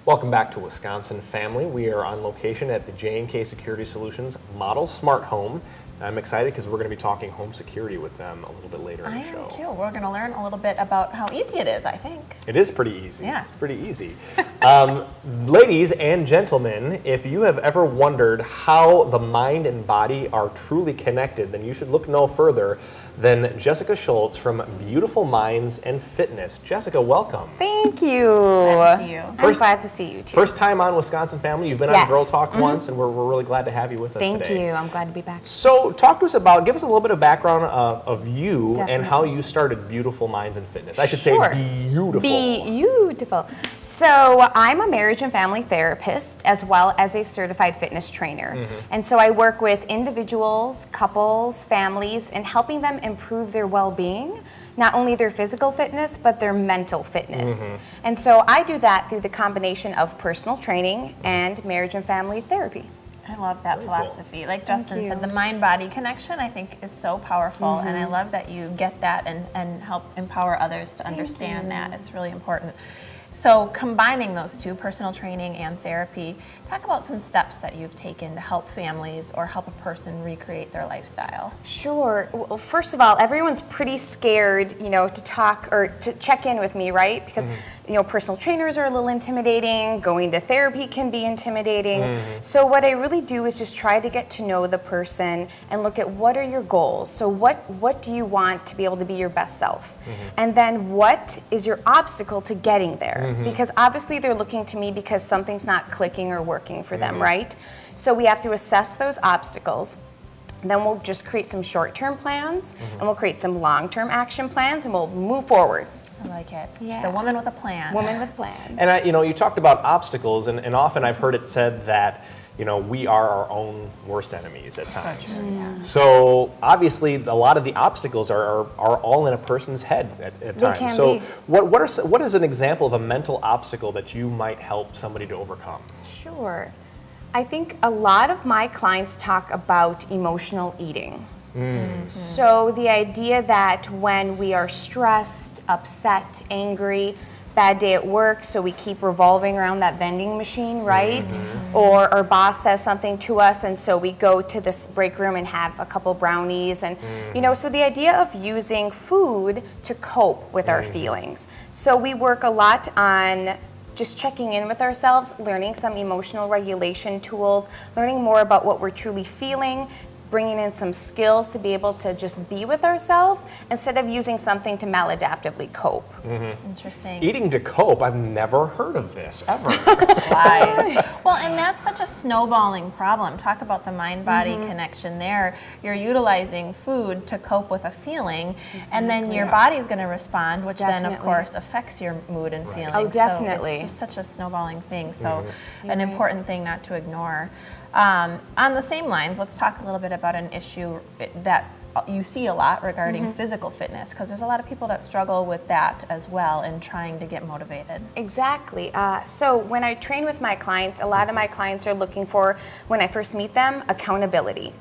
Welcome back to Wisconsin Family. We are on location at the J&K Security Solutions Model Smart Home. I'm excited because we're going to be talking home security with them a little bit later in the show. I am too. We're going to learn a little bit about how easy it is, I think. It is pretty easy. Yeah. It's pretty easy. Ladies and gentlemen, if you have ever wondered how the mind and body are truly connected, then you should look no further than Jessica Schultz from BeYOUtiful Minds and Fitness. Jessica, welcome. Thank you. Glad to see you. I'm glad to see you too. First time on Wisconsin Family. You've been on Girl Talk once, and we're really glad to have you with us today. Thank you. I'm glad to be back. So talk to us about, give us a little bit of background of you and Definitely. how you started BeYOUtiful Minds and Fitness. I should Sure. say BeYOUtiful. BeYOUtiful. So I'm a marriage and family therapist as well as a certified fitness trainer. And so I work with individuals, couples, families, and helping them improve their well-being, not only their physical fitness, but their mental fitness. And so I do that through the combination of personal training and marriage and family therapy. I love that philosophy. Like Justin said, the mind-body connection, I think, is so powerful, and I love that you get that and help empower others to understand that. It's really important. So combining those two, personal training and therapy, talk about some steps that you've taken to help families or help a person recreate their lifestyle. Sure. Well, first of all, everyone's pretty scared, to talk or to check in with me, right? Because, personal trainers are a little intimidating. Going to therapy can be intimidating. So what I really do is just try to get to know the person and look at what are your goals. So what do you want to be able to be your best self? And then what is your obstacle to getting there? Because obviously they're looking to me because something's not clicking or working for them, right? So we have to assess those obstacles. Then we'll just create some short-term plans, and we'll create some long-term action plans, and we'll move forward. I like it. Yeah. Just a woman with a plan. Woman with plan. And you talked about obstacles, and often I've heard it said that we are our own worst enemies at times. So obviously, a lot of the obstacles are all in a person's head at times. can So be. what is an example of a mental obstacle that you might help somebody to overcome? Sure. I think a lot of my clients talk about emotional eating. So the idea that when we are stressed, upset, angry, bad day at work, so we keep revolving around that vending machine, right? Or our boss says something to us, and so we go to this break room and have a couple brownies, and so the idea of using food to cope with our feelings. So we work a lot on just checking in with ourselves, learning some emotional regulation tools, learning more about what we're truly feeling, bringing in some skills to be able to just be with ourselves instead of using something to maladaptively cope. Interesting. Eating to cope, I've never heard of this, ever. Wise. Well, and that's such a snowballing problem. Talk about the mind-body connection there. You're utilizing food to cope with a feeling, and then your body's going to respond, which then, of course, affects your mood and feeling. Oh, definitely. So it's just such a snowballing thing, so an important thing not to ignore. On the same lines, let's talk a little bit about an issue that you see a lot regarding physical fitness, because there's a lot of people that struggle with that as well in trying to get motivated. Exactly. So when I train with my clients, a lot of my clients are looking for, when I first meet them, accountability.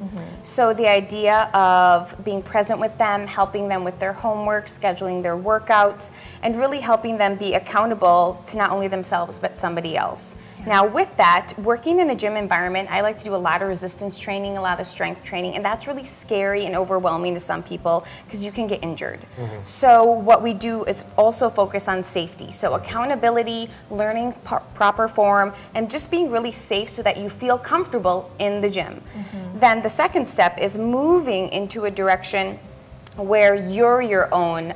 So the idea of being present with them, helping them with their homework, scheduling their workouts, and really helping them be accountable to not only themselves but somebody else. Now with that, working in a gym environment, I like to do a lot of resistance training, a lot of strength training, and that's really scary and overwhelming to some people because you can get injured. So what we do is also focus on safety. So accountability, learning proper form, and just being really safe so that you feel comfortable in the gym. Then the second step is moving into a direction where you're your own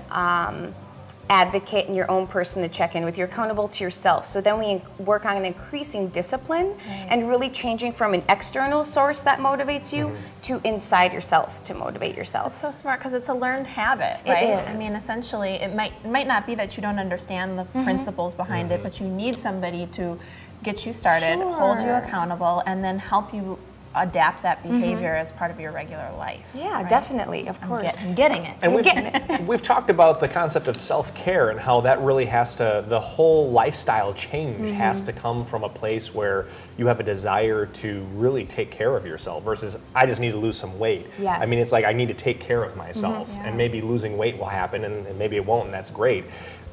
advocate and your own person to check in with. You're accountable to yourself. So then we work on increasing discipline and really changing from an external source that motivates you to inside yourself to motivate yourself. It's so smart because it's a learned habit, right? It is. I mean, essentially, it might not be that you don't understand the principles behind it, but you need somebody to get you started, hold you accountable, and then help you adapt that behavior as part of your regular life. Yeah, definitely, of course. I'm getting it. And we've talked about the concept of self-care and how that really has to, the whole lifestyle change has to come from a place where you have a desire to really take care of yourself versus I just need to lose some weight. Yes. I mean, it's like I need to take care of myself and maybe losing weight will happen and maybe it won't, and that's great.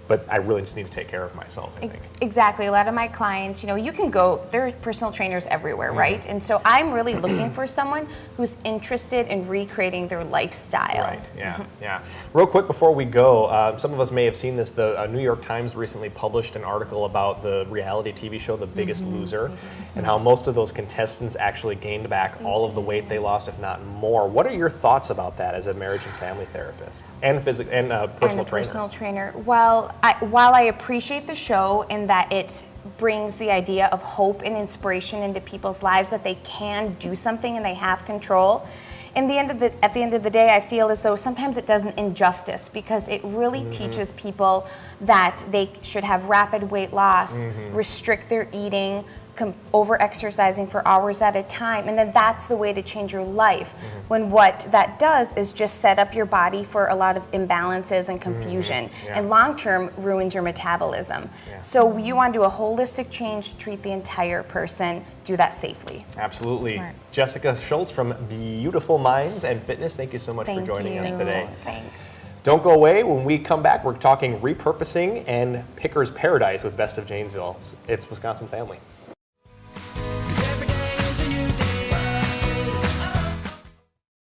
but I really just need to take care of myself, I think. Exactly. A lot of my clients, you know, you can go, there are personal trainers everywhere, right? And so I'm really looking for someone who's interested in recreating their lifestyle. Right, yeah. Real quick before we go, some of us may have seen this, the New York Times recently published an article about the reality TV show, The Biggest Loser, and how most of those contestants actually gained back all of the weight they lost, if not more. What are your thoughts about that as a marriage and family therapist and personal trainer? Well, while I appreciate the show in that it brings the idea of hope and inspiration into people's lives, that they can do something and they have control, at the end of the day, I feel as though sometimes it does an injustice, because it really teaches people that they should have rapid weight loss, restrict their eating, over-exercising for hours at a time, and then that's the way to change your life, when what that does is just set up your body for a lot of imbalances and confusion, and long-term ruins your metabolism. So you want to do a holistic change, treat the entire person, do that safely. Absolutely. Smart. Jessica Schultz from BeYOUtiful Minds and Fitness, thank you so much for joining us today. Thanks. Don't go away. When we come back, we're talking repurposing and Picker's Paradise with Best of Janesville. It's Wisconsin Family.